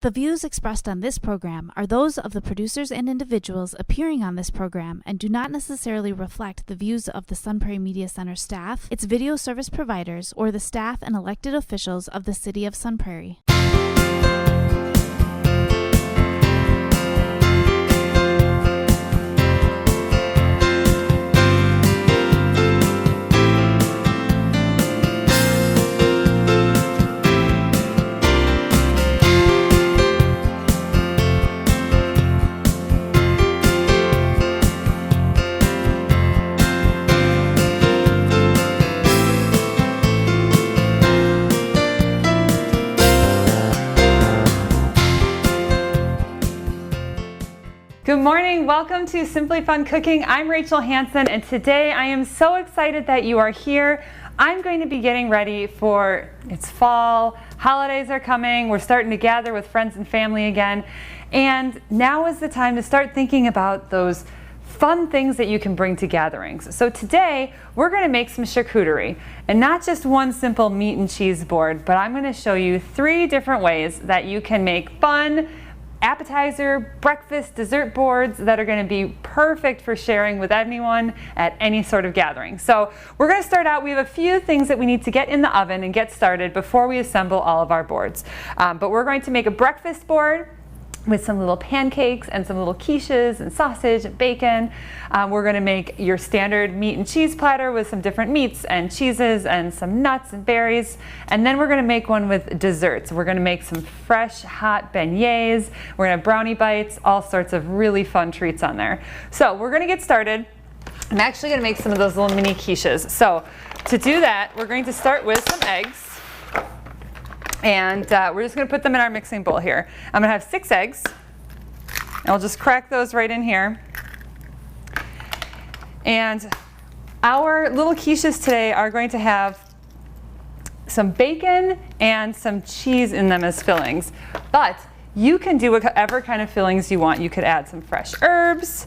The views expressed on this program are those of the producers and individuals appearing on this program and do not necessarily reflect the views of the Sun Prairie Media Center staff, its video service providers, or the staff and elected officials of the City of Sun Prairie. Good morning, welcome to Simply Fun Cooking. I'm Rachel Hanson, and today I am so excited that you are here. I'm going to be getting ready for, it's fall, holidays are coming, we're starting to gather with friends and family again, and now is the time to start thinking about those fun things that you can bring to gatherings. So today we're going to make some charcuterie, and not just one simple meat and cheese board, but I'm going to show you 3 different ways that you can make fun appetizer, breakfast, dessert boards that are going to be perfect for sharing with anyone at any sort of gathering. So we're going to start out, we have a few things that we need to get in the oven and get started before we assemble all of our boards. But we're going to make a breakfast board with some little pancakes and some little quiches and sausage and bacon. We're going to make your standard meat and cheese platter with some different meats and cheeses and some nuts and berries. And then we're going to make one with desserts. We're going to make some fresh hot beignets. We're going to have brownie bites, all sorts of really fun treats on there. So we're going to get started. I'm actually going to make some of those little mini quiches. So to do that, we're going to start with some eggs. And we're just going to put them in our mixing bowl here. I'm going to have 6 eggs. And I'll just crack those right in here. And our little quiches today are going to have some bacon and some cheese in them as fillings. But you can do whatever kind of fillings you want. You could add some fresh herbs.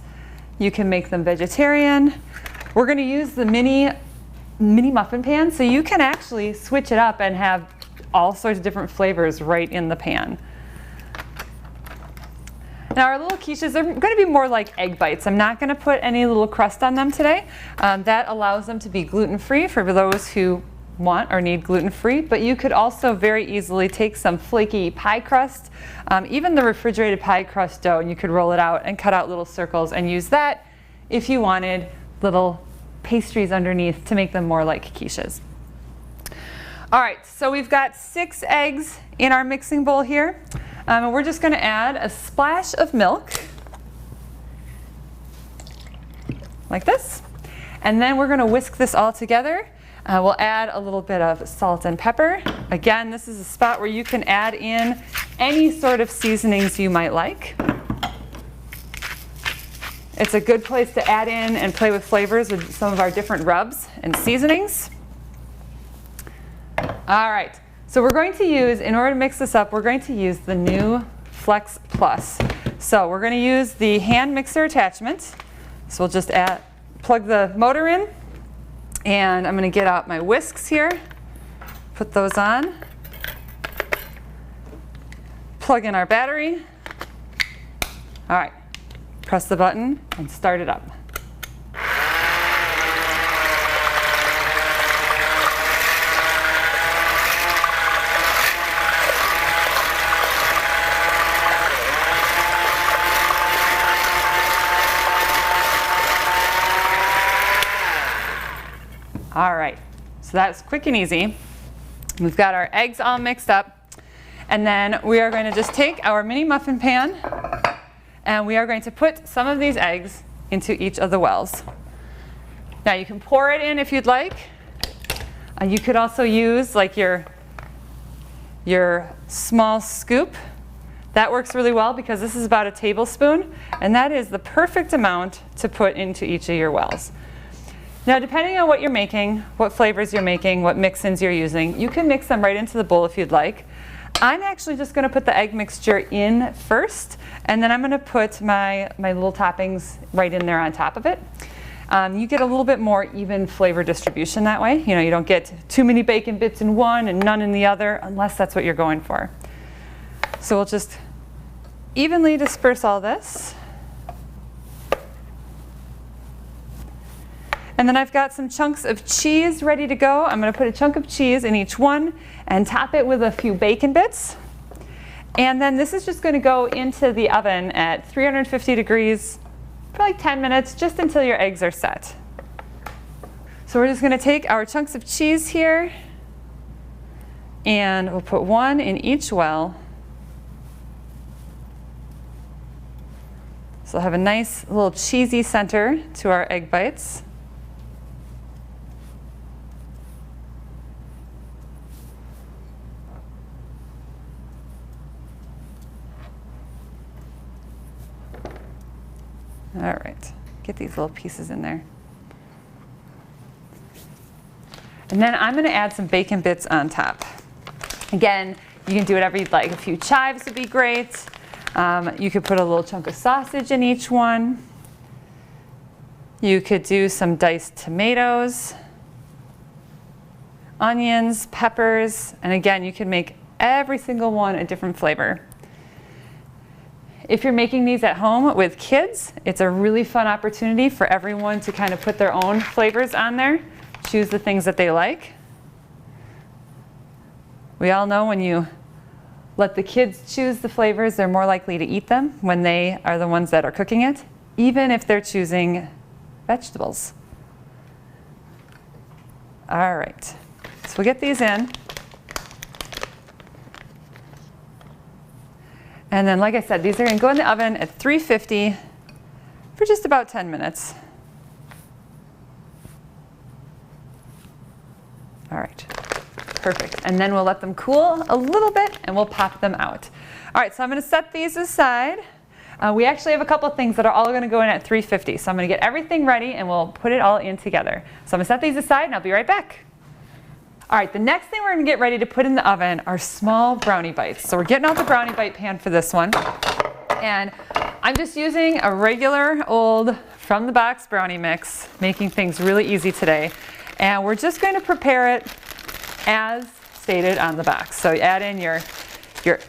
You can make them vegetarian. We're going to use the mini muffin pan, so you can actually switch it up and have all sorts of different flavors right in the pan. Now our little quiches are going to be more like egg bites. I'm not going to put any little crust on them today. That allows them to be gluten-free for those who want or need gluten-free, but you could also very easily take some flaky pie crust, even the refrigerated pie crust dough, and you could roll it out and cut out little circles and use that if you wanted little pastries underneath to make them more like quiches. All right, so we've got 6 eggs in our mixing bowl here. And we're just going to add a splash of milk, like this. And then we're going to whisk this all together. We'll add a little bit of salt and pepper. Again, this is a spot where you can add in any sort of seasonings you might like. It's a good place to add in and play with flavors with some of our different rubs and seasonings. All right, so we're going to use, in order to mix this up, we're going to use the new Flex Plus. So we're going to use the hand mixer attachment. So we'll just plug the motor in, and I'm going to get out my whisks here, put those on, plug in our battery. All right, press the button and start it up. All right, so that's quick and easy. We've got our eggs all mixed up, and then we are going to just take our mini muffin pan, and we are going to put some of these eggs into each of the wells. Now you can pour it in if you'd like. You could also use like your small scoop. That works really well because this is about a tablespoon, and that is the perfect amount to put into each of your wells. Now, depending on what you're making, what flavors you're making, what mix-ins you're using, you can mix them right into the bowl if you'd like. I'm actually just going to put the egg mixture in first, and then I'm going to put my little toppings right in there on top of it. You get a little bit more even flavor distribution that way. You know, you don't get too many bacon bits in one and none in the other, unless that's what you're going for. So we'll just evenly disperse all this. And then I've got some chunks of cheese ready to go. I'm going to put a chunk of cheese in each one and top it with a few bacon bits. And then this is just going to go into the oven at 350 degrees for like 10 minutes, just until your eggs are set. So we're just going to take our chunks of cheese here, and we'll put one in each well. So we'll have a nice little cheesy center to our egg bites. All right, get these little pieces in there. And then I'm going to add some bacon bits on top. Again, you can do whatever you'd like. A few chives would be great. You could put a little chunk of sausage in each one. You could do some diced tomatoes, onions, peppers, and again, you can make every single one a different flavor. If you're making these at home with kids, it's a really fun opportunity for everyone to kind of put their own flavors on there, choose the things that they like. We all know when you let the kids choose the flavors, they're more likely to eat them when they are the ones that are cooking it, even if they're choosing vegetables. All right, so we'll get these in. And then, like I said, these are going to go in the oven at 350 for just about 10 minutes. All right, perfect. And then we'll let them cool a little bit and we'll pop them out. All right, so I'm going to set these aside. We actually have a couple of things that are all going to go in at 350. So I'm going to get everything ready and we'll put it all in together. So I'm going to set these aside and I'll be right back. All right, the next thing we're going to get ready to put in the oven are small brownie bites. So we're getting out the brownie bite pan for this one. And I'm just using a regular old from the box brownie mix, making things really easy today. And we're just going to prepare it as stated on the box. So you add in your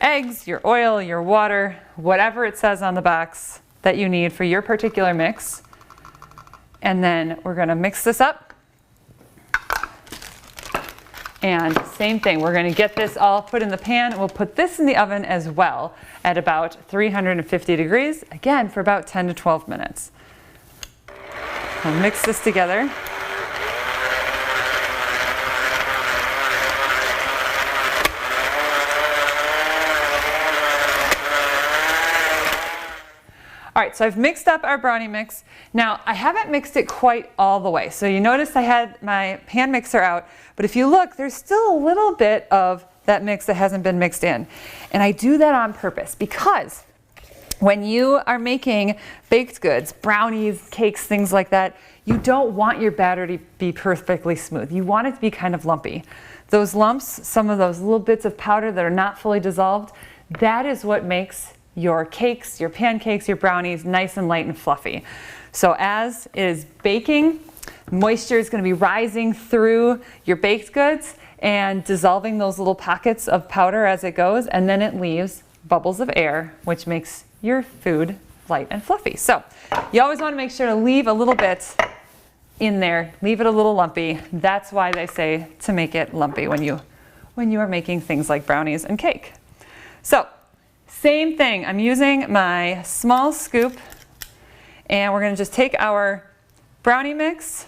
eggs, your oil, your water, whatever it says on the box that you need for your particular mix. And then we're going to mix this up. And same thing, we're going to get this all put in the pan. We'll put this in the oven as well at about 350 degrees, again for about 10 to 12 minutes. We'll mix this together. All right, so I've mixed up our brownie mix. Now, I haven't mixed it quite all the way. So you notice I had my pan mixer out, but if you look, there's still a little bit of that mix that hasn't been mixed in. And I do that on purpose because when you are making baked goods, brownies, cakes, things like that, you don't want your batter to be perfectly smooth. You want it to be kind of lumpy. Those lumps, some of those little bits of powder that are not fully dissolved, that is what makes your cakes, your pancakes, your brownies nice and light and fluffy. So as it is baking, moisture is going to be rising through your baked goods and dissolving those little pockets of powder as it goes, and then it leaves bubbles of air, which makes your food light and fluffy. So you always want to make sure to leave a little bit in there, leave it a little lumpy. That's why they say to make it lumpy when you are making things like brownies and cake. So same thing, I'm using my small scoop and we're going to just take our brownie mix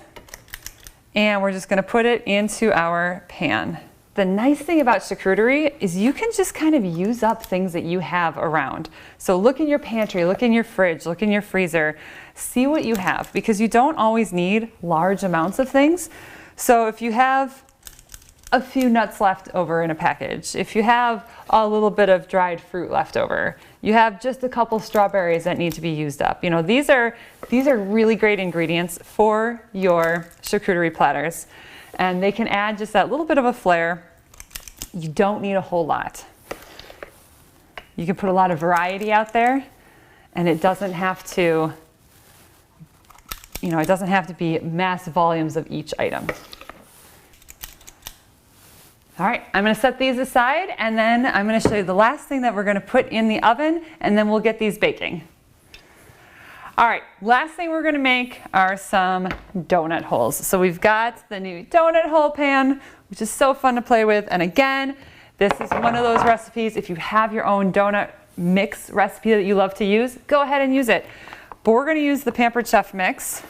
and we're just going to put it into our pan. The nice thing about charcuterie is you can just kind of use up things that you have around. So look in your pantry, look in your fridge, look in your freezer, see what you have because you don't always need large amounts of things. So if you have a few nuts left over in a package, if you have a little bit of dried fruit left over, you have just a couple strawberries that need to be used up. You know, these are really great ingredients for your charcuterie platters, and they can add just that little bit of a flair. You don't need a whole lot. You can put a lot of variety out there, and it doesn't have to, it doesn't have to be mass volumes of each item. All right, I'm gonna set these aside and then I'm gonna show you the last thing that we're gonna put in the oven and then we'll get these baking. All right, last thing we're gonna make are some donut holes. So we've got the new donut hole pan, which is so fun to play with. And again, this is one of those recipes, if you have your own donut mix recipe that you love to use, go ahead and use it. But we're gonna use the Pampered Chef mix.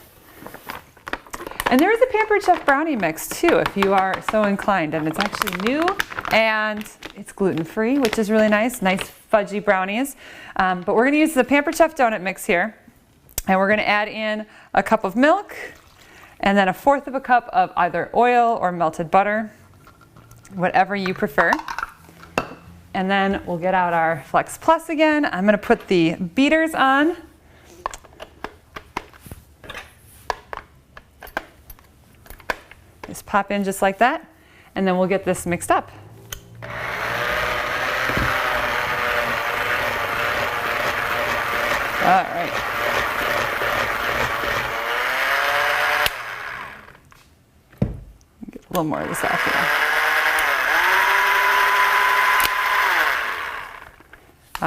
And there is a Pampered Chef brownie mix too, if you are so inclined. And it's actually new and it's gluten-free, which is really nice. Nice fudgy brownies. But we're gonna use the Pampered Chef donut mix here. And we're gonna add in a cup of milk and then 1/4 cup of either oil or melted butter, whatever you prefer. And then we'll get out our Flex Plus again. I'm gonna put the beaters on. Just pop in just like that, and then we'll get this mixed up. All right. Get a little more of this off here.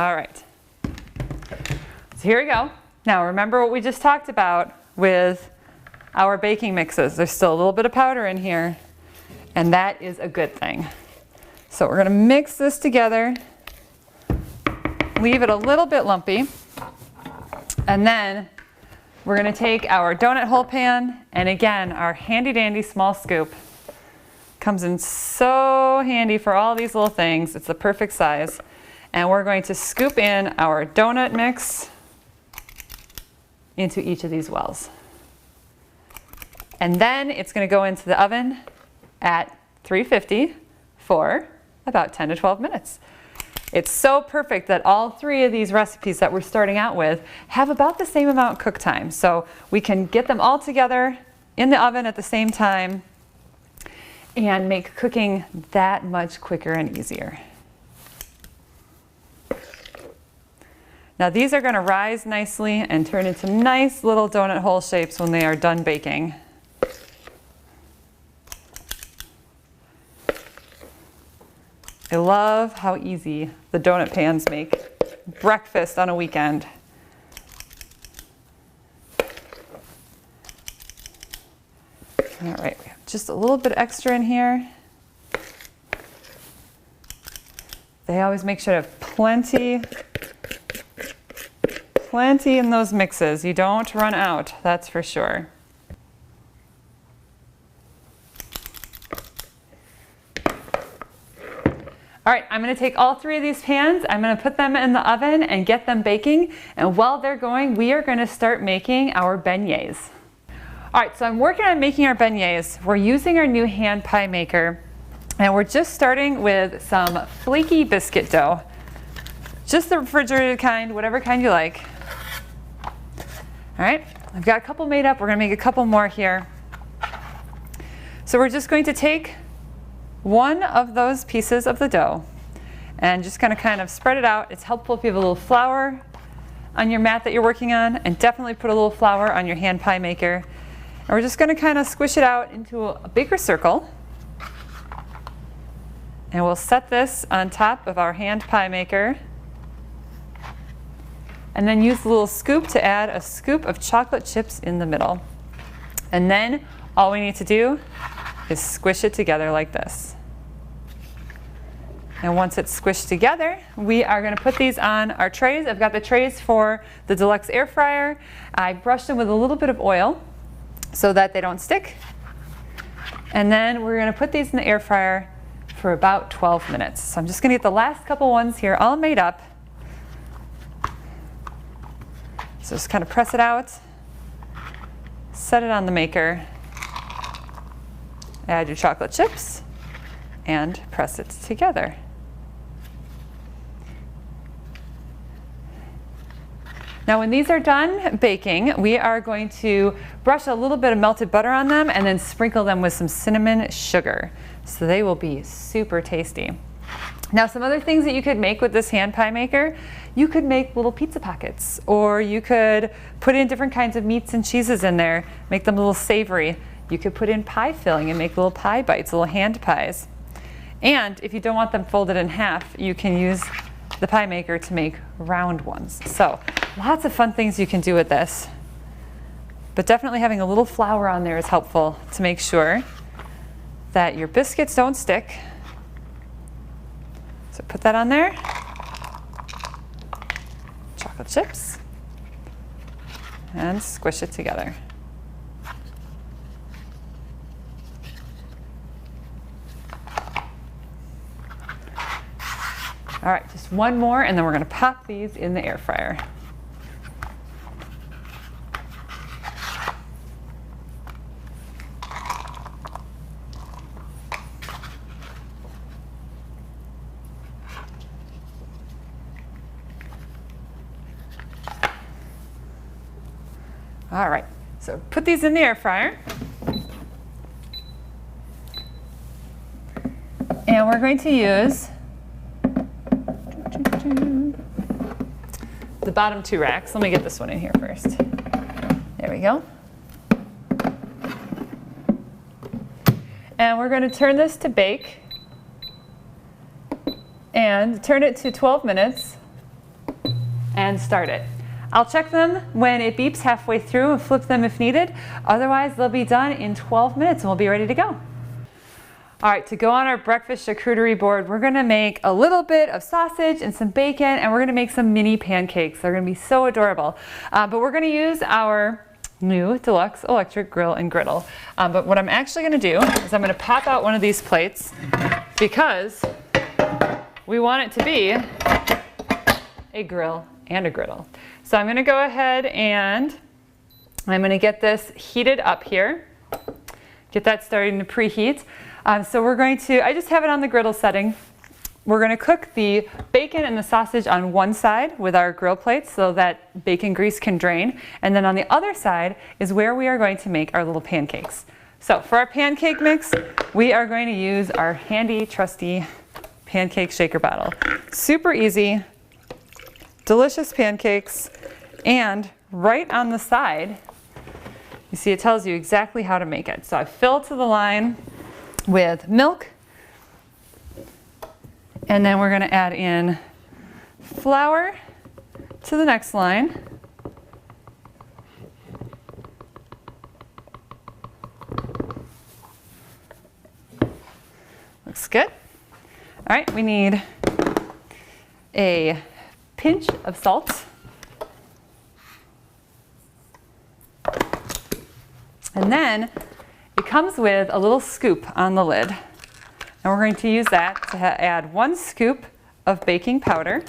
All right. So here we go. Now remember what we just talked about with our baking mixes. There's still a little bit of powder in here, and that is a good thing. So we're gonna mix this together, leave it a little bit lumpy, and then we're gonna take our donut hole pan, and again, our handy dandy small scoop. Comes in so handy for all these little things. It's the perfect size. And we're going to scoop in our donut mix into each of these wells. And then it's going to go into the oven at 350 for about 10 to 12 minutes. It's so perfect that all three of these recipes that we're starting out with have about the same amount cook time. So we can get them all together in the oven at the same time and make cooking that much quicker and easier. Now these are going to rise nicely and turn into nice little donut hole shapes when they are done baking. I love how easy the donut pans make breakfast on a weekend. All right, we have just a little bit extra in here. They always make sure to have plenty in those mixes. You don't run out, that's for sure. All right, I'm gonna take all three of these pans, I'm gonna put them in the oven and get them baking. And while they're going, we are gonna start making our beignets. All right, so I'm working on making our beignets. We're using our new hand pie maker, and we're just starting with some flaky biscuit dough. Just the refrigerated kind, whatever kind you like. All right, I've got a couple made up. We're gonna make a couple more here. So we're just going to take one of those pieces of the dough and just kind of spread it out. It's helpful if you have a little flour on your mat that you're working on, and definitely put a little flour on your hand pie maker. And we're just going to kind of squish it out into a bigger circle. And we'll set this on top of our hand pie maker. And then use the little scoop to add a scoop of chocolate chips in the middle. And then all we need to do is squish it together like this. And once it's squished together, we are going to put these on our trays. I've got the trays for the deluxe air fryer. I brushed them with a little bit of oil so that they don't stick. And then we're going to put these in the air fryer for about 12 minutes. So I'm just going to get the last couple ones here all made up. So just kind of press it out, set it on the maker, add your chocolate chips, and press it together. Now when these are done baking, we are going to brush a little bit of melted butter on them and then sprinkle them with some cinnamon sugar. So they will be super tasty. Now some other things that you could make with this hand pie maker, you could make little pizza pockets, or you could put in different kinds of meats and cheeses in there, make them a little savory. You could put in pie filling and make little pie bites, little hand pies. And if you don't want them folded in half, you can use the pie maker to make round ones. So lots of fun things you can do with this. But definitely having a little flour on there is helpful to make sure that your biscuits don't stick. So put that on there. Chocolate chips. And squish it together. All right, just one more, and then we're going to pop these in the air fryer. All right, so put these in the air fryer. And we're going to use the bottom 2 racks. Let me get this one in here first. There we go. And we're going to turn this to bake and turn it to 12 minutes and start it. I'll check them when it beeps halfway through and flip them if needed. Otherwise, they'll be done in 12 minutes and we'll be ready to go. All right, to go on our breakfast charcuterie board, we're gonna make a little bit of sausage and some bacon, and we're gonna make some mini pancakes. They're gonna be so adorable. But we're gonna use our new deluxe electric grill and griddle. But what I'm actually gonna do is I'm gonna pop out one of these plates because we want it to be a grill and a griddle. So I'm gonna go ahead and I'm gonna get this heated up here. Get that starting to preheat. So we're going to, I just have it on the griddle setting. We're going to cook the bacon and the sausage on one side with our grill plates so that bacon grease can drain. And then on the other side is where we are going to make our little pancakes. So for our pancake mix, we are going to use our handy, trusty pancake shaker bottle. Super easy, delicious pancakes, and right on the side, you see it tells you exactly how to make it. So I fill to the line with milk, and then we're going to add in flour to the next line. Looks good. All right, we need a pinch of salt. And then it comes with a little scoop on the lid. And we're going to use that to add 1 scoop of baking powder.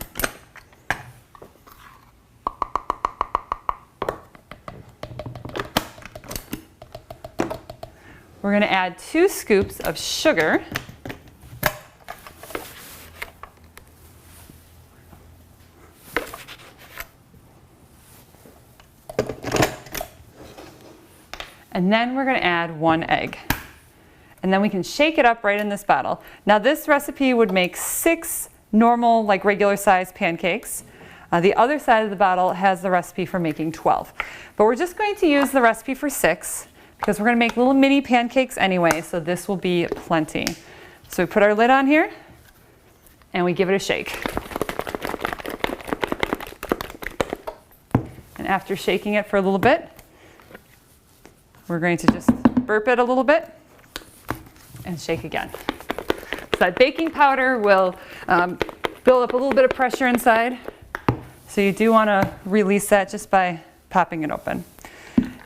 We're going to add 2 scoops of sugar. And then we're going to add 1 egg. And then we can shake it up right in this bottle. Now this recipe would make 6 normal, like regular size pancakes. The other side of the bottle has the recipe for making 12. But we're just going to use the recipe for 6 because we're going to make little mini pancakes anyway, so this will be plenty. So we put our lid on here and we give it a shake. And after shaking it for a little bit, we're going to just burp it a little bit and shake again. So that baking powder will build up a little bit of pressure inside. So you do want to release that just by popping it open.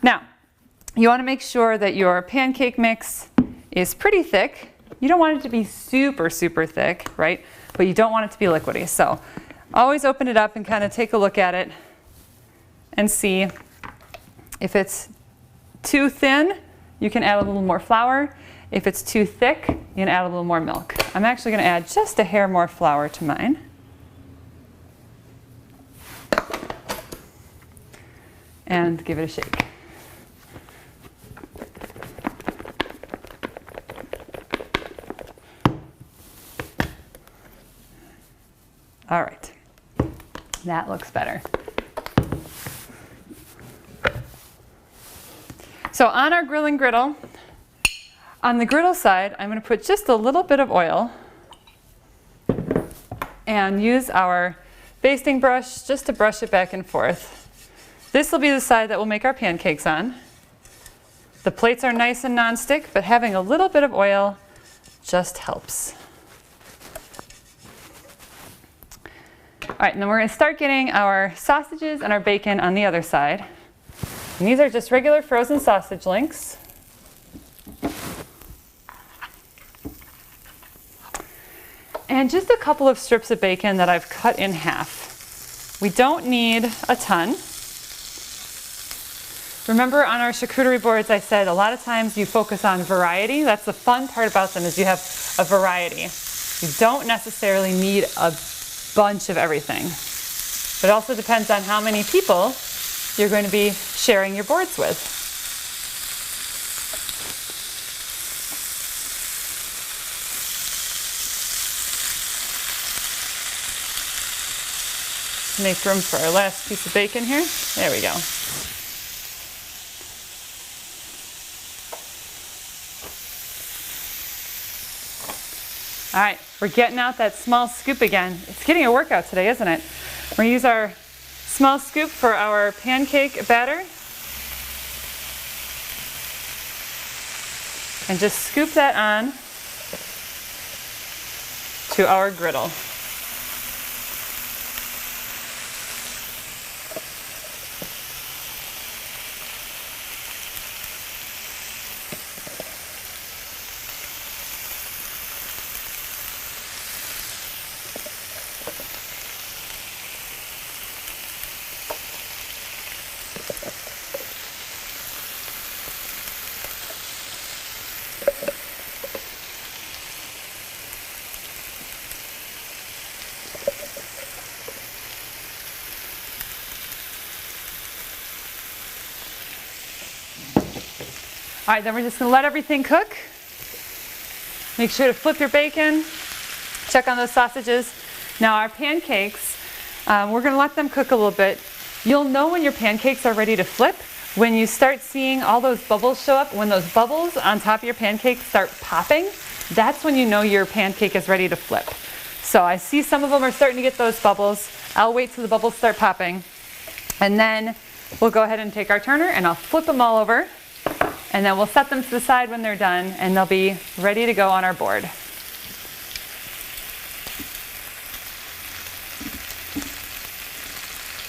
Now, you want to make sure that your pancake mix is pretty thick. You don't want it to be super, super thick, right? But you don't want it to be liquidy. So always open it up and kind of take a look at it and see if it's too thin, you can add a little more flour. If it's too thick, you can add a little more milk. I'm actually going to add just a hair more flour to mine. And give it a shake. All right, that looks better. So on our grill and griddle, on the griddle side, I'm going to put just a little bit of oil and use our basting brush just to brush it back and forth. This will be the side that we'll make our pancakes on. The plates are nice and non-stick, but having a little bit of oil just helps. All right, and then we're going to start getting our sausages and our bacon on the other side. And these are just regular frozen sausage links. And just a couple of strips of bacon that I've cut in half. We don't need a ton. Remember on our charcuterie boards I said a lot of times you focus on variety. That's the fun part about them is you have a variety. You don't necessarily need a bunch of everything. But it also depends on how many people you're going to be sharing your boards with. Make room for our last piece of bacon here. There we go. All right, we're getting out that small scoop again. It's getting a workout today, isn't it? We're going to use our small scoop for our pancake batter. And just scoop that on to our griddle. All right, then we're just going to let everything cook. Make sure to flip your bacon. Check on those sausages. Now our pancakes, we're going to let them cook a little bit. You'll know when your pancakes are ready to flip when you start seeing all those bubbles show up. When those bubbles on top of your pancakes start popping, that's when you know your pancake is ready to flip. So I see some of them are starting to get those bubbles. I'll wait till the bubbles start popping. And then we'll go ahead and take our turner and I'll flip them all over. And then we'll set them to the side when they're done and they'll be ready to go on our board.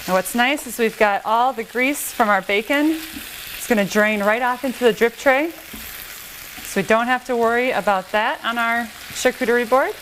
Now what's nice is we've got all the grease from our bacon. It's going to drain right off into the drip tray. So we don't have to worry about that on our charcuterie board.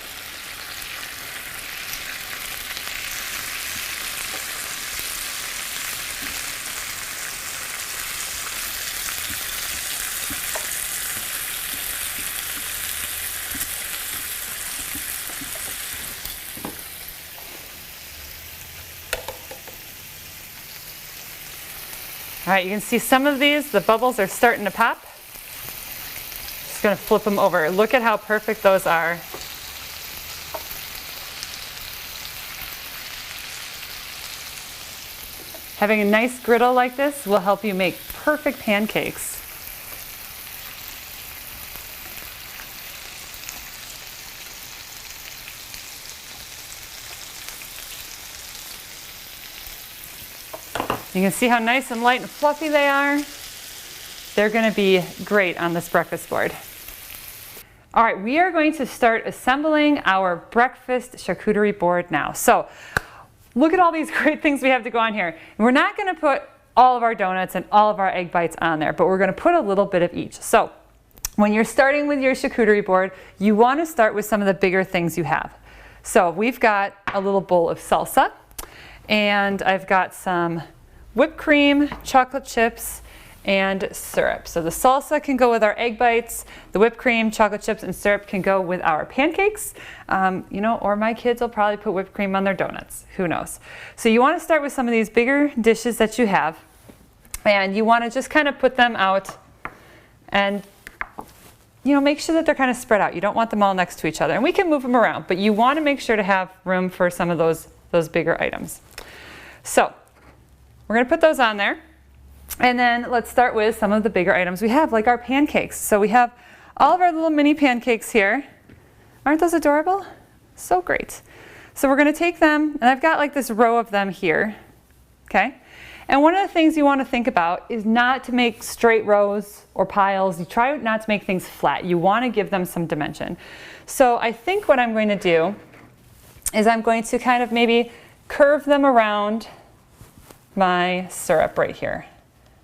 All right, you can see some of these, the bubbles are starting to pop. Just going to flip them over. Look at how perfect those are. Having a nice griddle like this will help you make perfect pancakes. You can see how nice and light and fluffy they are. They're going to be great on this breakfast board. All right, we are going to start assembling our breakfast charcuterie board now. So look at all these great things we have to go on here. And we're not going to put all of our donuts and all of our egg bites on there, but we're going to put a little bit of each. So when you're starting with your charcuterie board, you want to start with some of the bigger things you have. So we've got a little bowl of salsa, and I've got some whipped cream, chocolate chips, and syrup. So the salsa can go with our egg bites, the whipped cream, chocolate chips, and syrup can go with our pancakes, or my kids will probably put whipped cream on their donuts, who knows. So you want to start with some of these bigger dishes that you have, and you want to just kind of put them out and make sure that they're kind of spread out. You don't want them all next to each other, and we can move them around, but you want to make sure to have room for some of those bigger items. So we're going to put those on there, and then let's start with some of the bigger items we have, like our pancakes. So we have all of our little mini pancakes here. Aren't those adorable? So great. So we're going to take them, and I've got like this row of them here, okay? And one of the things you want to think about is not to make straight rows or piles. You try not to make things flat. You want to give them some dimension. So I think what I'm going to do is I'm going to kind of maybe curve them around my syrup right here.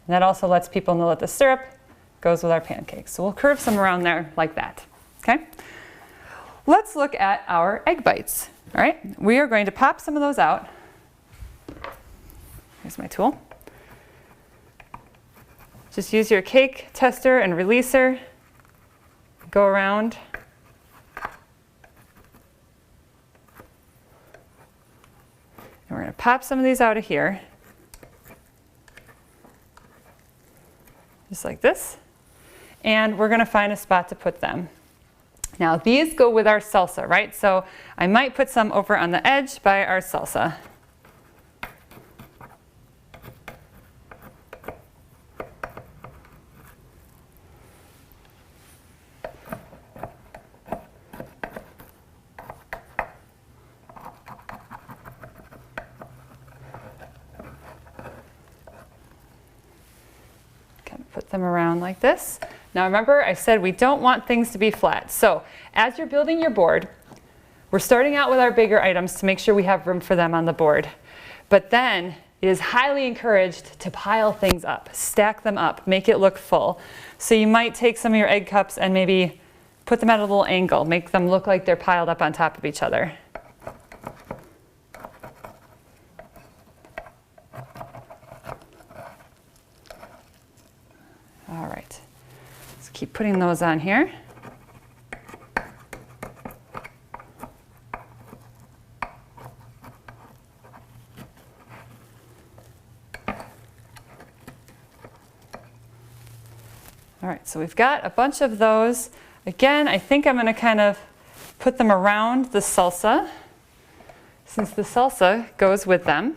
And that also lets people know that the syrup goes with our pancakes. So we'll curve some around there like that, okay? Let's look at our egg bites, all right? We are going to pop some of those out. Here's my tool. Just use your cake tester and releaser. Go around. And we're going to pop some of these out of here. Just like this. And we're going to find a spot to put them. Now these go with our salsa, right? So I might put some over on the edge by our salsa. Put them around like this. Now remember, I said we don't want things to be flat. So as you're building your board, we're starting out with our bigger items to make sure we have room for them on the board. But then it is highly encouraged to pile things up, stack them up, make it look full. So you might take some of your egg cups and maybe put them at a little angle, make them look like they're piled up on top of each other. All right, let's keep putting those on here. All right, so we've got a bunch of those. Again, I think I'm going to kind of put them around the salsa, since the salsa goes with them.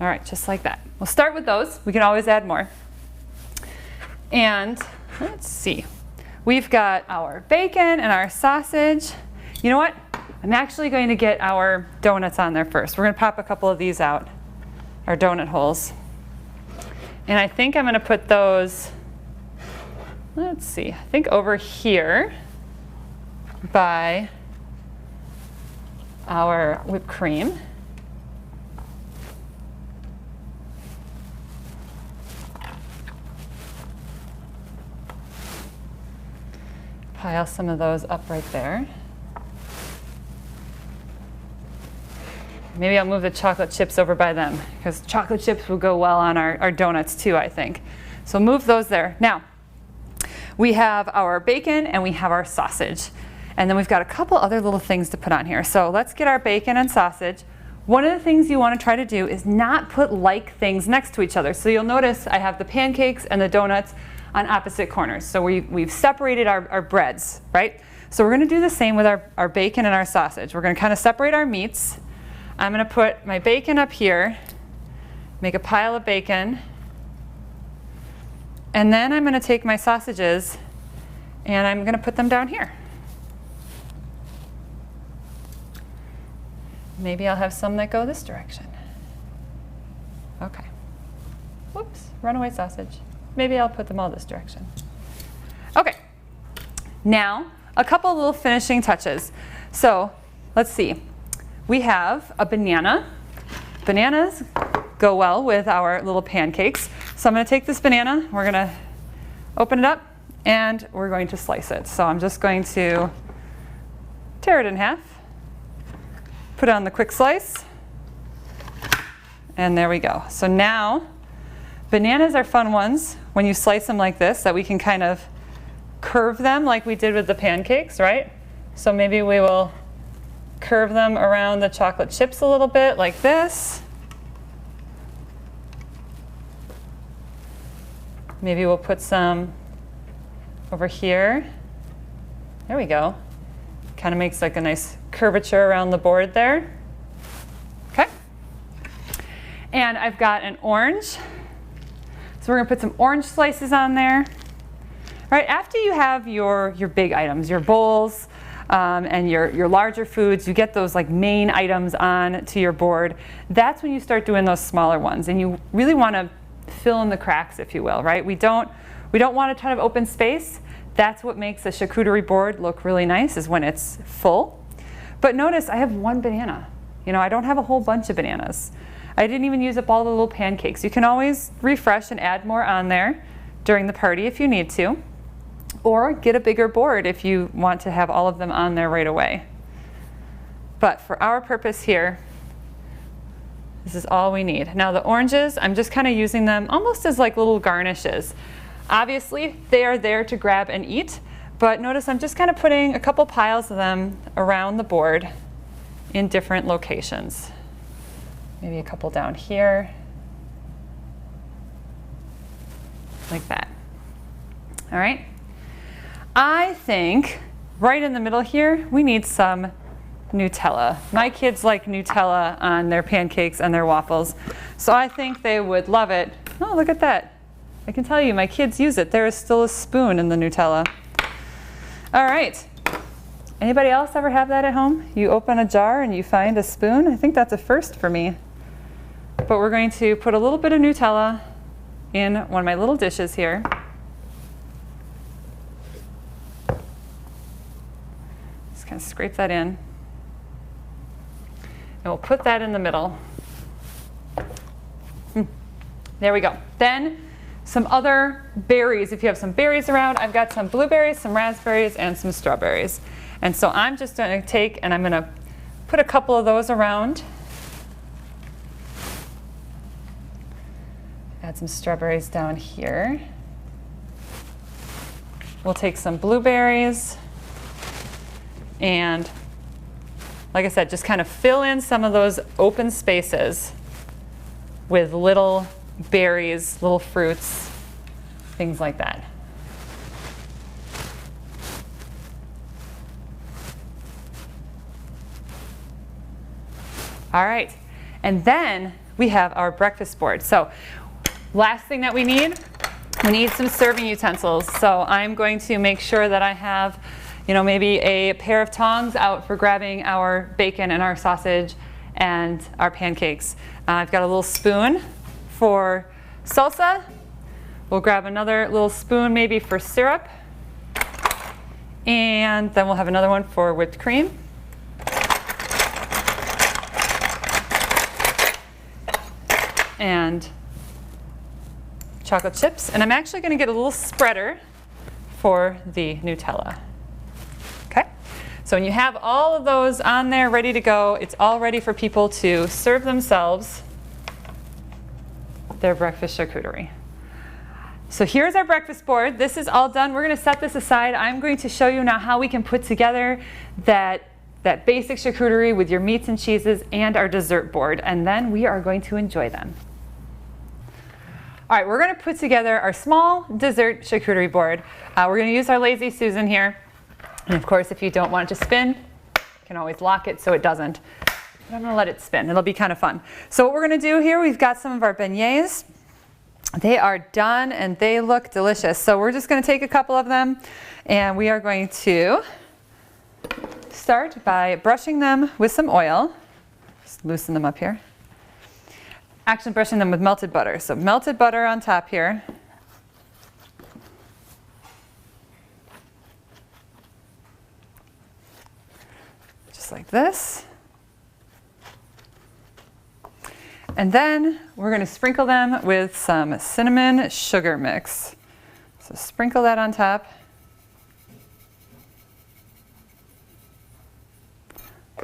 All right, just like that. We'll start with those. We can always add more. And let's see. We've got our bacon and our sausage. You know what? I'm actually going to get our donuts on there first. We're going to pop a couple of these out, our donut holes. And I think I'm going to put those, let's see, I think over here by our whipped cream. Pile some of those up right there. Maybe I'll move the chocolate chips over by them, because chocolate chips will go well on our donuts too, I think. So move those there. Now, we have our bacon and we have our sausage. And then we've got a couple other little things to put on here. So let's get our bacon and sausage. One of the things you want to try to do is not put like things next to each other. So you'll notice I have the pancakes and the donuts on opposite corners. So we've separated our breads, right? So we're going to do the same with our bacon and our sausage. We're going to kind of separate our meats. I'm going to put my bacon up here, make a pile of bacon, and then I'm going to take my sausages and I'm going to put them down here. Maybe I'll have some that go this direction. Okay. Whoops, runaway sausage. Maybe I'll put them all this direction. Okay, now a couple little finishing touches. So let's see. We have a banana. Bananas go well with our little pancakes. So I'm going to take this banana, we're going to open it up, and we're going to slice it. So I'm just going to tear it in half, put it on the quick slice, and there we go. So now, bananas are fun ones when you slice them like this, that we can kind of curve them like we did with the pancakes, right? So maybe we will curve them around the chocolate chips a little bit like this. Maybe we'll put some over here. There we go. Kind of makes like a nice curvature around the board there. Okay. And I've got an orange. So we're gonna put some orange slices on there. All right, after you have your big items, your bowls, and your larger foods, you get those like main items on to your board. That's when you start doing those smaller ones, and you really want to fill in the cracks, if you will, right? We don't want a ton of open space. That's what makes a charcuterie board look really nice, is when it's full. But notice I have one banana. You know, I don't have a whole bunch of bananas. I didn't even use up all the little pancakes. You can always refresh and add more on there during the party if you need to. Or get a bigger board if you want to have all of them on there right away. But for our purpose here, this is all we need. Now the oranges, I'm just kind of using them almost as like little garnishes. Obviously, they are there to grab and eat, but notice I'm just kind of putting a couple piles of them around the board in different locations. Maybe a couple down here, like that. All right. I think right in the middle here, we need some Nutella. My kids like Nutella on their pancakes and their waffles, so I think they would love it. Oh, look at that. I can tell you, my kids use it. There is still a spoon in the Nutella. All right. Anybody else ever have that at home? You open a jar and you find a spoon? I think that's a first for me. But we're going to put a little bit of Nutella in one of my little dishes here. Kind of scrape that in, and we'll put that in the middle. There we go. Then some other berries. If you have some berries around, I've got some blueberries, some raspberries, and some strawberries. And so I'm just going to take and I'm going to put a couple of those around. Add some strawberries down here. We'll take some blueberries. And like I said, just kind of fill in some of those open spaces with little berries, little fruits, things like that. All right, and then we have our breakfast board. So last thing that we need some serving utensils. So I'm going to make sure that I have maybe a pair of tongs out for grabbing our bacon and our sausage and our pancakes. I've got a little spoon for salsa. We'll grab another little spoon maybe for syrup. And then we'll have another one for whipped cream. And chocolate chips. And I'm actually going to get a little spreader for the Nutella. So when you have all of those on there ready to go, it's all ready for people to serve themselves their breakfast charcuterie. So here's our breakfast board. This is all done. We're going to set this aside. I'm going to show you now how we can put together that basic charcuterie with your meats and cheeses and our dessert board, and then we are going to enjoy them. All right, we're going to put together our small dessert charcuterie board. We're going to use our Lazy Susan here. And of course, if you don't want it to spin, you can always lock it so it doesn't. But I'm going to let it spin. It'll be kind of fun. So what we're going to do here, we've got some of our beignets. They are done and they look delicious. So we're just going to take a couple of them and we are going to start by brushing them with some oil. Just loosen them up here. Actually brushing them with melted butter. So melted butter on top here. Like this. And then we're going to sprinkle them with some cinnamon sugar mix. So sprinkle that on top.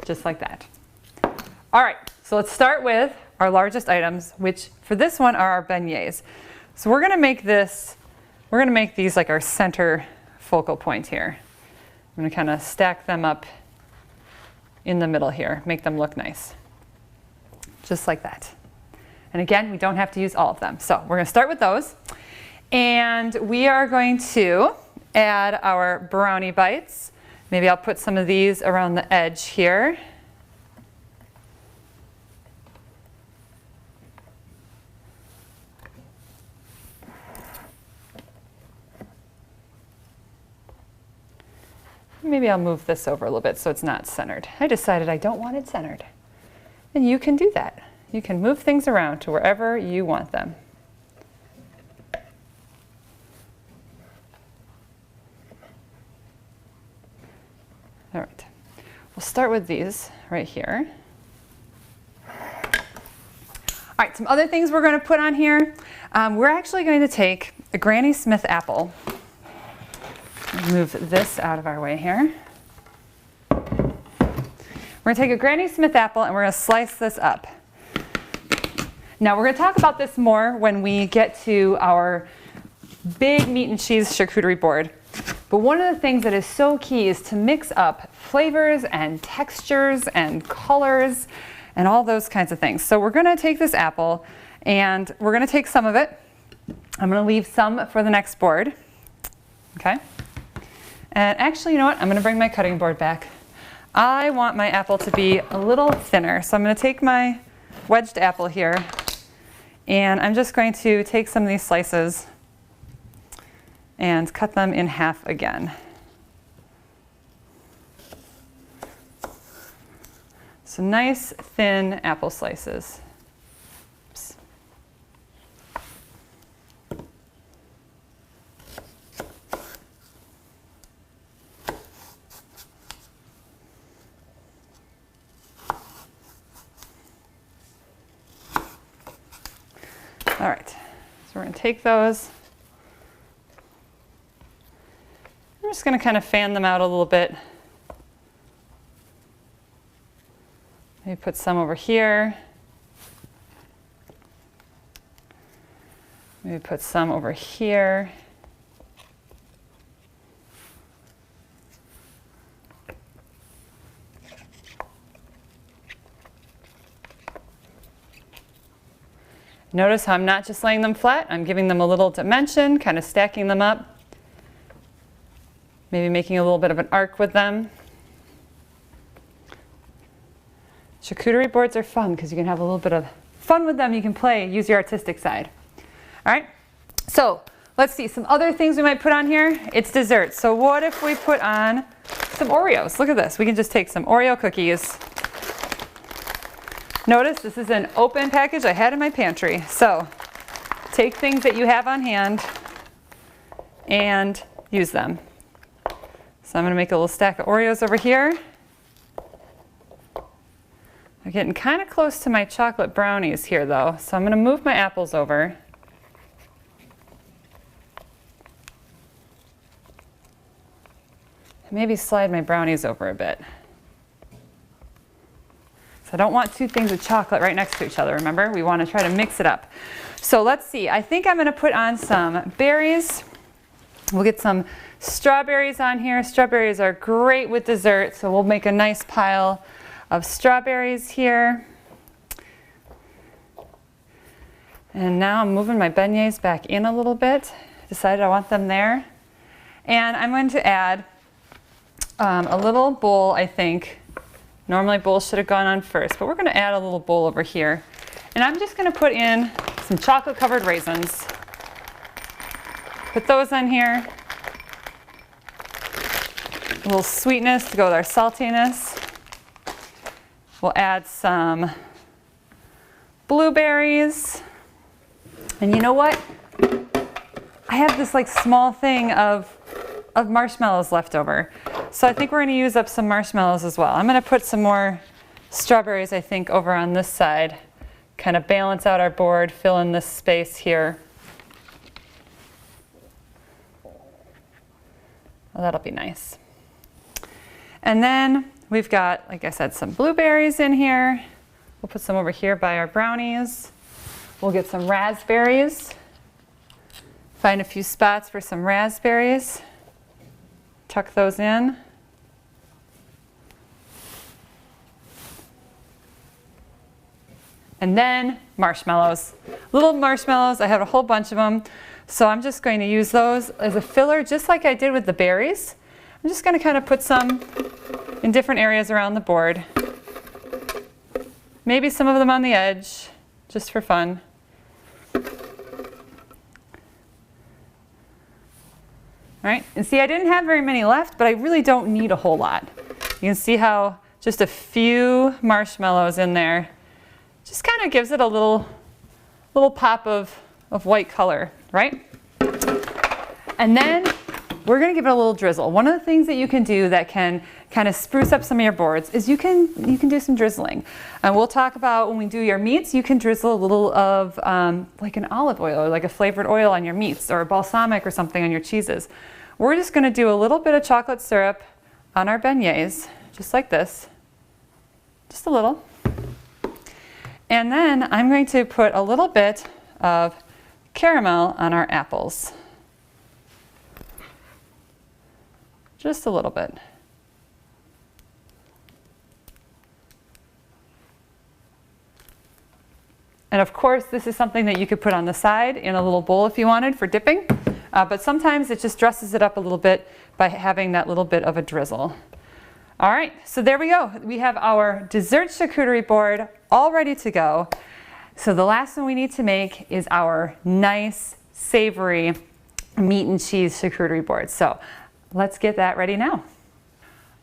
Just like that. All right, so let's start with our largest items, which for this one are our beignets. So we're going to make these like our center focal point here. I'm going to kind of stack them up in the middle here, make them look nice. Just like that. And again, we don't have to use all of them. So we're going to start with those. And we are going to add our brownie bites. Maybe I'll put some of these around the edge here. Maybe I'll move this over a little bit so it's not centered. I decided I don't want it centered. And you can do that. You can move things around to wherever you want them. All right, we'll start with these right here. All right, some other things we're going to put on here. We're actually going to take a Granny Smith apple. Move this out of our way here. We're going to take a Granny Smith apple and we're going to slice this up. Now we're going to talk about this more when we get to our big meat and cheese charcuterie board. But one of the things that is so key is to mix up flavors and textures and colors and all those kinds of things. So we're going to take this apple and we're going to take some of it. I'm going to leave some for the next board. Okay? And actually, you know what? I'm going to bring my cutting board back. I want my apple to be a little thinner. So I'm going to take my wedged apple here and I'm just going to take some of these slices and cut them in half again. So nice thin apple slices. Oops. All right, so we're going to take those. I'm just going to kind of fan them out a little bit. Maybe put some over here. Maybe put some over here. Notice how I'm not just laying them flat, I'm giving them a little dimension, kind of stacking them up. Maybe making a little bit of an arc with them. Charcuterie boards are fun because you can have a little bit of fun with them. You can play, use your artistic side. All right, so let's see some other things we might put on here. It's dessert. So what if we put on some Oreos? Look at this. We can just take some Oreo cookies. Notice this is an open package I had in my pantry. So take things that you have on hand and use them. So I'm going to make a little stack of Oreos over here. I'm getting kind of close to my chocolate brownies here though, so I'm going to move my apples over. And maybe slide my brownies over a bit. So I don't want two things of chocolate right next to each other, remember? We want to try to mix it up. So let's see, I think I'm going to put on some berries. We'll get some strawberries on here. Strawberries are great with dessert, so we'll make a nice pile of strawberries here. And now I'm moving my beignets back in a little bit. Decided I want them there. And I'm going to add a little bowl, I think. Normally bowls should have gone on first, but we're going to add a little bowl over here. And I'm just going to put in some chocolate covered raisins. Put those on here. A little sweetness to go with our saltiness. We'll add some blueberries. And you know what? I have this like small thing of marshmallows left over. So I think we're going to use up some marshmallows as well. I'm going to put some more strawberries, I think, over on this side. Kind of balance out our board, fill in this space here. Well, that'll be nice. And then we've got, like I said, some blueberries in here. We'll put some over here by our brownies. We'll get some raspberries. Find a few spots for some raspberries. Tuck those in. And then marshmallows. Little marshmallows, I have a whole bunch of them. So I'm just going to use those as a filler, just like I did with the berries. I'm just going to kind of put some in different areas around the board. Maybe some of them on the edge, just for fun. All right, and see, I didn't have very many left, but I really don't need a whole lot. You can see how just a few marshmallows in there just kind of gives it a little pop of white color, right? And then we're gonna give it a little drizzle. One of the things that you can do that can kind of spruce up some of your boards is you can do some drizzling. And we'll talk about when we do your meats, you can drizzle a little of like an olive oil or like a flavored oil on your meats or a balsamic or something on your cheeses. We're just gonna do a little bit of chocolate syrup on our beignets, just like this, just a little. And then I'm going to put a little bit of caramel on our apples. Just a little bit. And of course, this is something that you could put on the side in a little bowl if you wanted for dipping. But sometimes it just dresses it up a little bit by having that little bit of a drizzle. All right, so there we go. We have our dessert charcuterie board all ready to go. So the last one we need to make is our nice, savory meat and cheese charcuterie board. So let's get that ready now.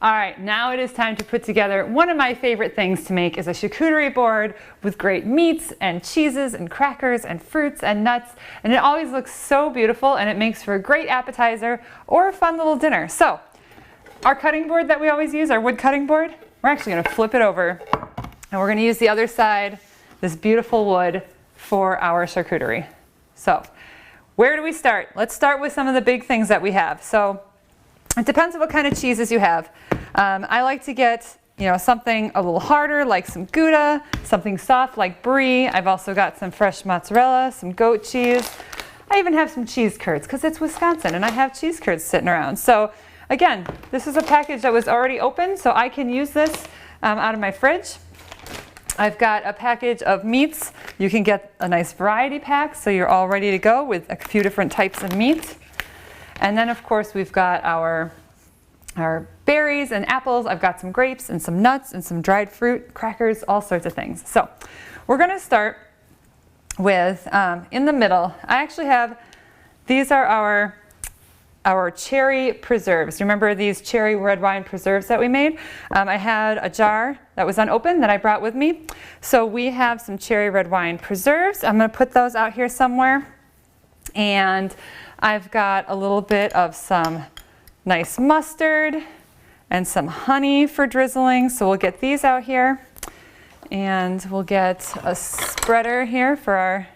All right, now it is time to put together one of my favorite things to make is a charcuterie board with great meats and cheeses and crackers and fruits and nuts. And it always looks so beautiful and it makes for a great appetizer or a fun little dinner. So our cutting board that we always use, our wood cutting board, we're actually gonna flip it over and we're gonna use the other side, this beautiful wood, for our charcuterie. So where do we start? Let's start with some of the big things that we have. So it depends on what kind of cheeses you have. I like to get, something a little harder like some Gouda, something soft like Brie. I've also got some fresh mozzarella, some goat cheese. I even have some cheese curds because it's Wisconsin and I have cheese curds sitting around. So again, this is a package that was already open, so I can use this out of my fridge. I've got a package of meats. You can get a nice variety pack so you're all ready to go with a few different types of meat. And then of course we've got our berries and apples. I've got some grapes and some nuts and some dried fruit, crackers, all sorts of things. So we're gonna start with, in the middle, I actually have, these are our cherry preserves. Remember these cherry red wine preserves that we made? I had a jar that was unopened that I brought with me. So we have some cherry red wine preserves. I'm gonna put those out here somewhere. And I've got a little bit of some nice mustard and some honey for drizzling. So we'll get these out here. And we'll get a spreader here for our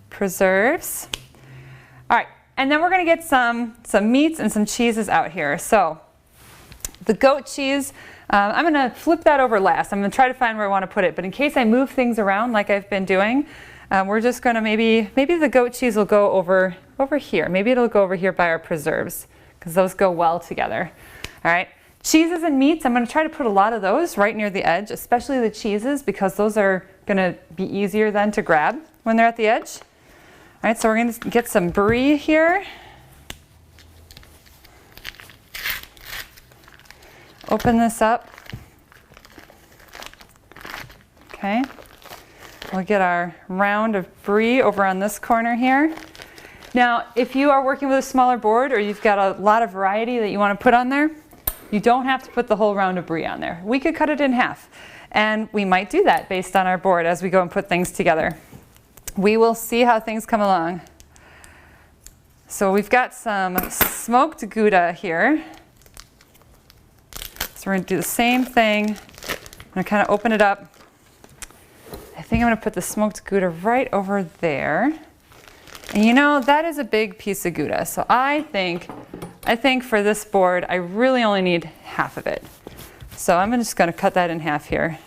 preserves. All right, and then we're gonna get some meats and some cheeses out here. So the goat cheese, I'm gonna flip that over last. I'm gonna try to find where I wanna put it, but in case I move things around like I've been doing, we're just gonna maybe the goat cheese will go over here. Maybe it'll go over here by our preserves because those go well together. All right, cheeses and meats, I'm gonna try to put a lot of those right near the edge, especially the cheeses because those are gonna be easier then to grab when they're at the edge. All right, so we're gonna get some brie here. Open this up. Okay. We'll get our round of brie over on this corner here. Now, if you are working with a smaller board or you've got a lot of variety that you want to put on there, you don't have to put the whole round of brie on there. We could cut it in half, and we might do that based on our board as we go and put things together. We will see how things come along. So we've got some smoked Gouda here. So we're going to do the same thing. I'm going to kind of open it up. I think I'm going to put the smoked Gouda right over there. And that is a big piece of Gouda. So I think for this board, I really only need half of it. So I'm just going to cut that in half here.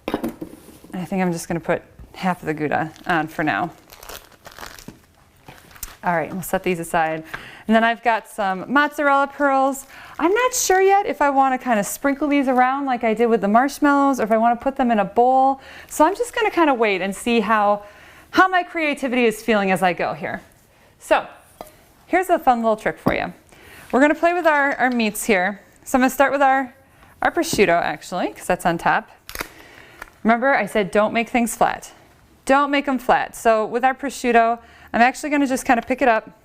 I think I'm just going to put half of the Gouda on for now. All right, we'll set these aside. And then I've got some mozzarella pearls. I'm not sure yet if I want to kind of sprinkle these around like I did with the marshmallows or if I want to put them in a bowl. So I'm just going to kind of wait and see how my creativity is feeling as I go here. So here's a fun little trick for you. We're going to play with our meats here. So I'm going to start with our prosciutto actually, because that's on top. Remember I said don't make things flat. Don't make them flat. So with our prosciutto, I'm actually going to just kind of pick it up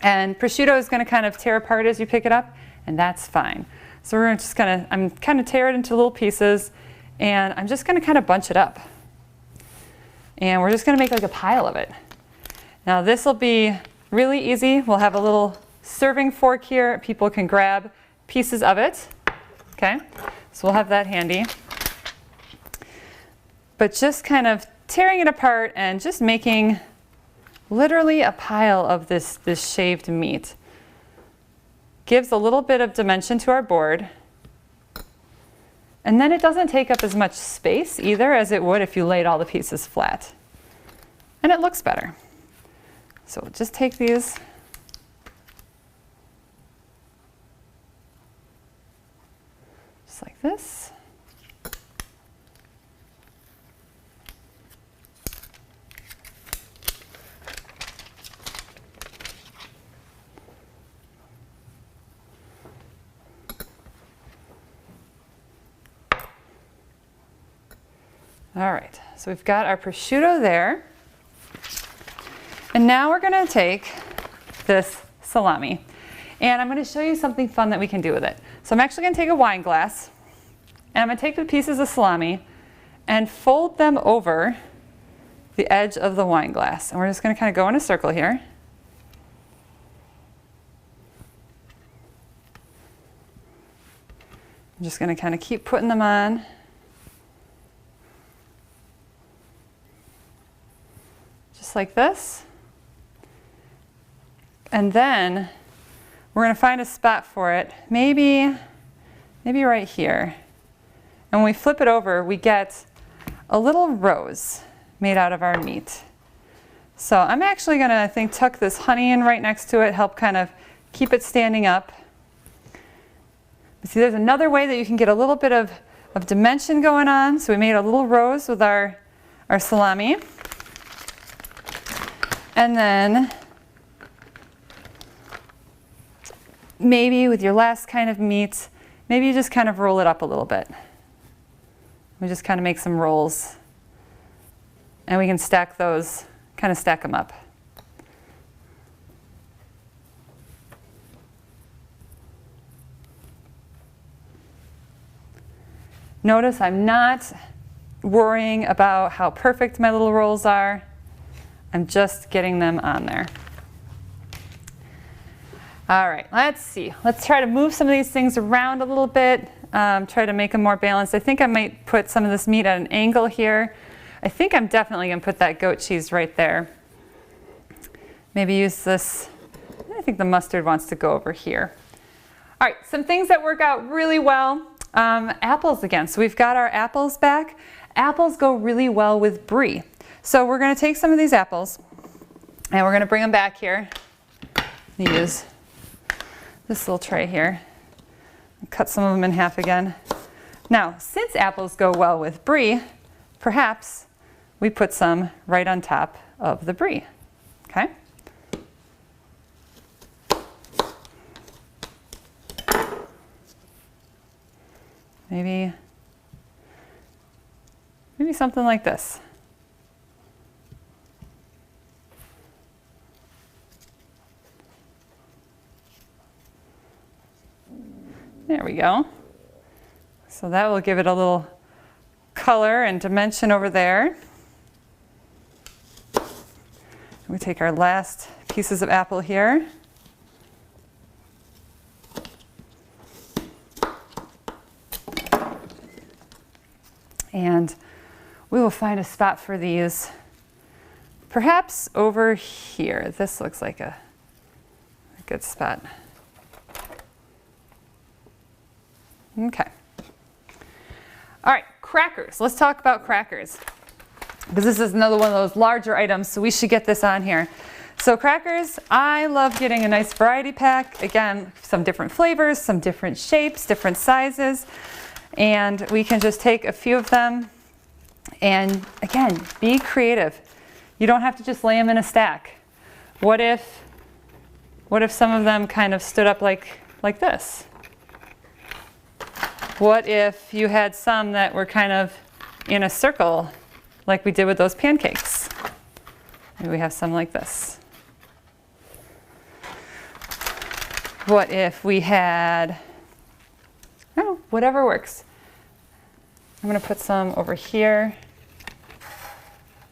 And prosciutto is going to kind of tear apart as you pick it up, and that's fine. So we're just going to, I'm kind of tear it into little pieces, and I'm just going to kind of bunch it up. And we're just going to make like a pile of it. Now this will be really easy. We'll have a little serving fork here. People can grab pieces of it. Okay, so we'll have that handy. But just kind of tearing it apart and just making literally a pile of this shaved meat. Gives a little bit of dimension to our board. And then it doesn't take up as much space either as it would if you laid all the pieces flat. And it looks better. So we'll just take these. Just like this. All right, so we've got our prosciutto there. And now we're gonna take this salami. And I'm gonna show you something fun that we can do with it. So I'm actually gonna take a wine glass, and I'm gonna take the pieces of salami and fold them over the edge of the wine glass. And we're just gonna kind of go in a circle here. I'm just gonna kind of keep putting them on. Like this. And then we're going to find a spot for it, maybe right here. And when we flip it over, we get a little rose made out of our meat. So I'm actually going to, I think, tuck this honey in right next to it, help kind of keep it standing up. But see, there's another way that you can get a little bit of dimension going on. So we made a little rose with our salami. And then maybe with your last kind of meat, maybe you just kind of roll it up a little bit. We just kind of make some rolls. And we can stack those, kind of stack them up. Notice I'm not worrying about how perfect my little rolls are. I'm just getting them on there. All right, let's see. Let's try to move some of these things around a little bit, try to make them more balanced. I think I might put some of this meat at an angle here. I think I'm definitely going to put that goat cheese right there. Maybe use this. I think the mustard wants to go over here. All right, some things that work out really well. Apples again. So we've got our apples back. Apples go really well with brie. So we're going to take some of these apples and we're going to bring them back here. Use this little tray here. Cut some of them in half again. Now, since apples go well with brie, perhaps we put some right on top of the brie. Okay? Maybe something like this. There we go. So that will give it a little color and dimension over there. We take our last pieces of apple here. And we will find a spot for these, perhaps over here. This looks like a good spot. Okay. All right, crackers. Let's talk about crackers, because this is another one of those larger items, so we should get this on here. So crackers, I love getting a nice variety pack. Again, some different flavors, some different shapes, different sizes, and we can just take a few of them and, again, be creative. You don't have to just lay them in a stack. What if some of them kind of stood up like this? What if you had some that were kind of in a circle like we did with those pancakes? Maybe we have some like this. What if we had, I don't know, whatever works. I'm gonna put some over here.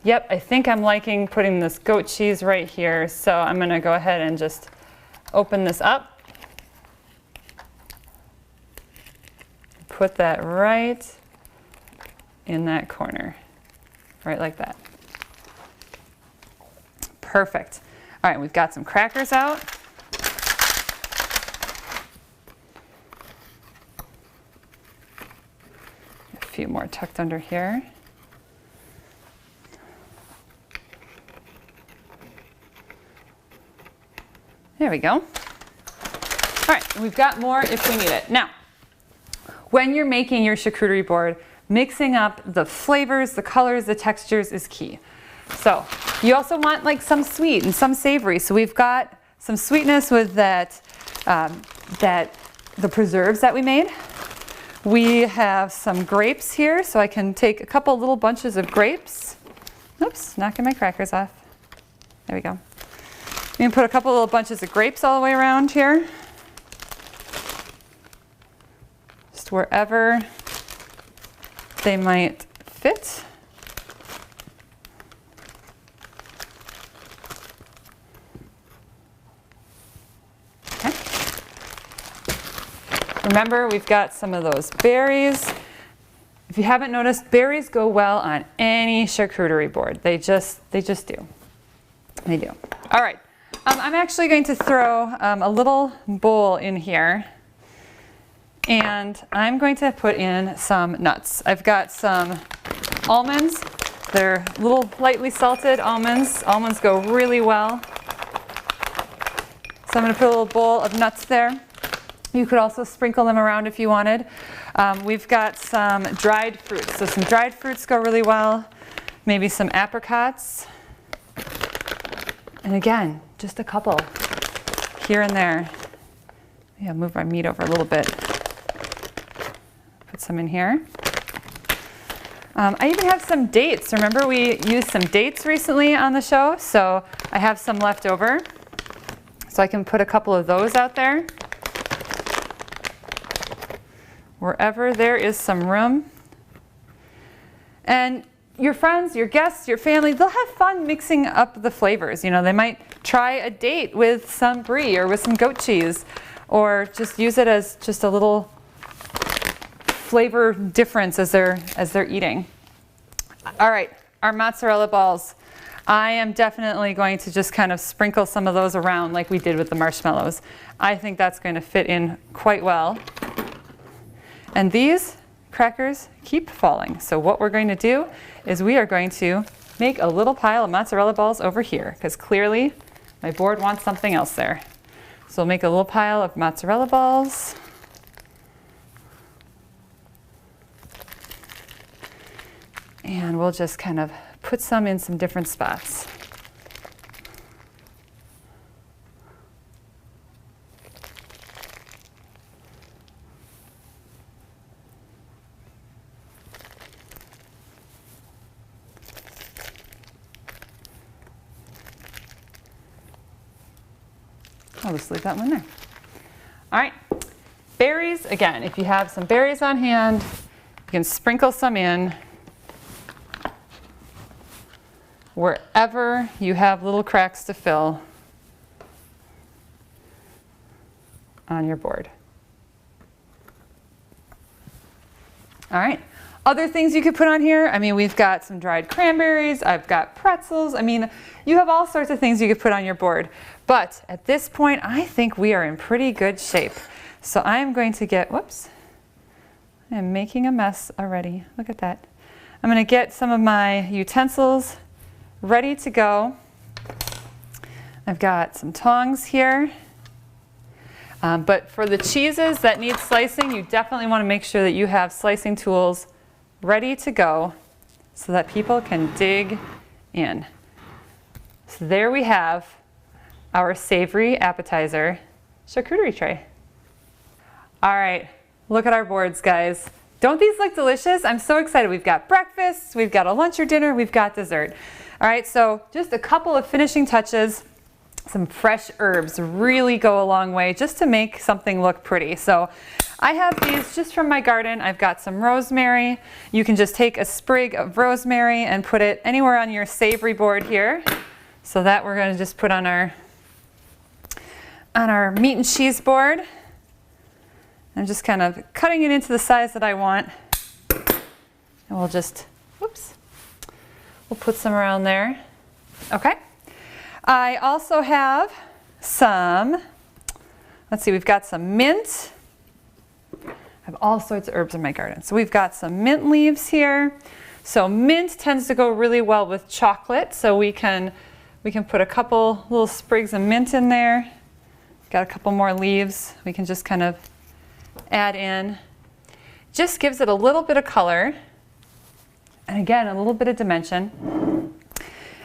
Yep, I think I'm liking putting this goat cheese right here. So I'm gonna go ahead and just open this up. Put that right in that corner, right like that. Perfect. All right, we've got some crackers out. A few more tucked under here. There we go. All right, we've got more if we need it. Now, when you're making your charcuterie board, mixing up the flavors, the colors, the textures is key. So you also want like some sweet and some savory. So we've got some sweetness with the preserves that we made. We have some grapes here, so I can take a couple little bunches of grapes. Oops, knocking my crackers off. There we go. You can put a couple little bunches of grapes all the way around here. Just wherever they might fit. Okay. Remember, we've got some of those berries. If you haven't noticed, berries go well on any charcuterie board. They just do. They do. All right. I'm actually going to throw a little bowl in here, and I'm going to put in some nuts. I've got some almonds. They're little lightly salted almonds. Almonds go really well. So I'm going to put a little bowl of nuts there. You could also sprinkle them around if you wanted. We've got some dried fruits. So some dried fruits go really well. Maybe some apricots. And again, just a couple here and there. Yeah, move my meat over a little bit. Put some in here. I even have some dates. Remember we used some dates recently on the show, so I have some left over. So I can put a couple of those out there. Wherever there is some room. And your friends, your guests, your family, they'll have fun mixing up the flavors. You know, they might try a date with some brie or with some goat cheese, or just use it as just a little flavor difference as they're eating. All right, our mozzarella balls. I am definitely going to just kind of sprinkle some of those around like we did with the marshmallows. I think that's going to fit in quite well. And these crackers keep falling. So what we're going to do is we are going to make a little pile of mozzarella balls over here, because clearly my board wants something else there. So we'll make a little pile of mozzarella balls. And we'll just kind of put some in some different spots. I'll just leave that one there. All right, berries, again, if you have some berries on hand, you can sprinkle some in wherever you have little cracks to fill on your board. All right, other things you could put on here, I mean, we've got some dried cranberries, I've got pretzels, I mean, you have all sorts of things you could put on your board. But at this point, I think we are in pretty good shape. So I'm going to get, whoops, I'm making a mess already. Look at that. I'm going to get some of my utensils ready to go. I've got some tongs here. But for the cheeses that need slicing, you definitely want to make sure that you have slicing tools ready to go so that people can dig in. So there we have our savory appetizer charcuterie tray. All right, look at our boards, guys. Don't these look delicious? I'm so excited. We've got breakfast, we've got a lunch or dinner, we've got dessert. All right, so just a couple of finishing touches. some fresh herbs really go a long way just to make something look pretty. So I have these just from my garden. I've got some rosemary. You can just take a sprig of rosemary and put it anywhere on your savory board here. So that we're going to just put on our meat and cheese board. I'm just kind of cutting it into the size that I want. And we'll just, whoops, we'll put some around there. Okay. I also have some, let's see, we've got some mint. I have all sorts of herbs in my garden. So we've got some mint leaves here. So mint tends to go really well with chocolate. So we can put a couple little sprigs of mint in there. Got a couple more leaves. We can just kind of add in. Just gives it a little bit of color. And again, a little bit of dimension.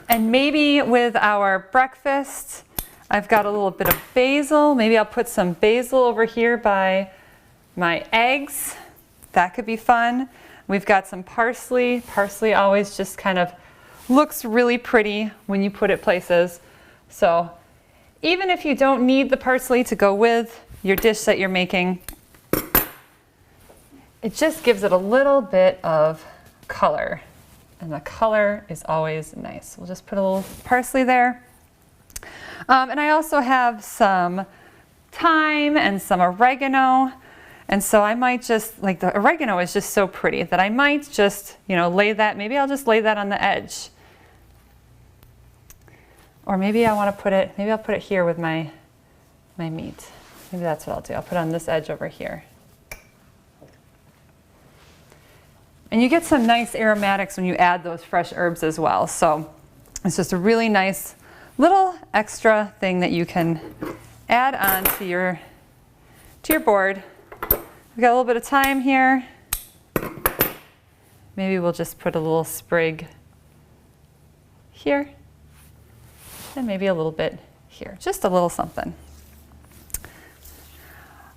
And maybe with our breakfast, I've got a little bit of basil. Maybe I'll put some basil over here by my eggs. That could be fun. We've got some parsley. Parsley always just kind of looks really pretty when you put it places. So even if you don't need the parsley to go with your dish that you're making, it just gives it a little bit of color. And the color is always nice. We'll just put a little parsley there. And I also have some thyme and some oregano. And so I might just, like the oregano is just so pretty that I might just, lay that, maybe I'll just lay that on the edge. Or maybe I want to put it, maybe I'll put it here with my meat. Maybe that's what I'll do. I'll put it on this edge over here. And you get some nice aromatics when you add those fresh herbs as well. So it's just a really nice little extra thing that you can add on to your board. We've got a little bit of thyme here. Maybe we'll just put a little sprig here. And maybe a little bit here. Just a little something.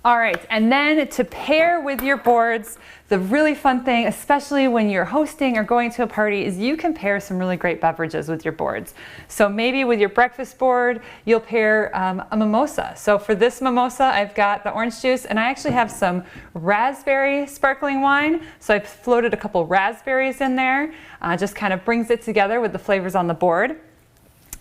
All right, and then to pair with your boards, the really fun thing, especially when you're hosting or going to a party, is you can pair some really great beverages with your boards. So maybe with your breakfast board, you'll pair a mimosa. So for this mimosa, I've got the orange juice, and I actually have some raspberry sparkling wine. So I've floated a couple raspberries in there. Just kind of brings it together with the flavors on the board.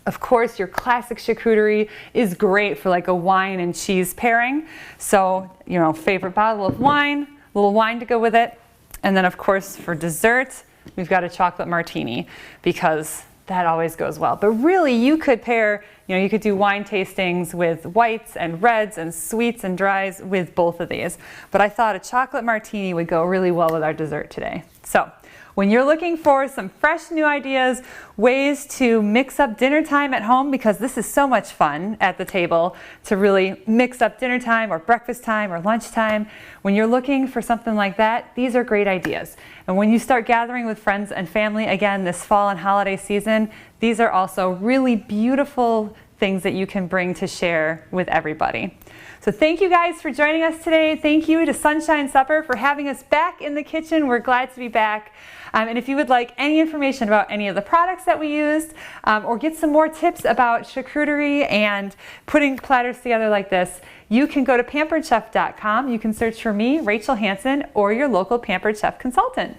Of course, your classic charcuterie is great for like a wine and cheese pairing. So, favorite bottle of wine, a little wine to go with it. And then of course for dessert, we've got a chocolate martini because that always goes well. But really you could pair, you could do wine tastings with whites and reds and sweets and dries with both of these. But I thought a chocolate martini would go really well with our dessert today. So when you're looking for some fresh new ideas, ways to mix up dinner time at home, because this is so much fun at the table to really mix up dinner time or breakfast time or lunch time. When you're looking for something like that, these are great ideas. And when you start gathering with friends and family again this fall and holiday season, these are also really beautiful things that you can bring to share with everybody. So thank you guys for joining us today. Thank you to Sunshine Supper for having us back in the kitchen. We're glad to be back. And if you would like any information about any of the products that we used, or get some more tips about charcuterie and putting platters together like this, you can go to pamperedchef.com. You can search for me, Rachel Hanson, or your local Pampered Chef consultant.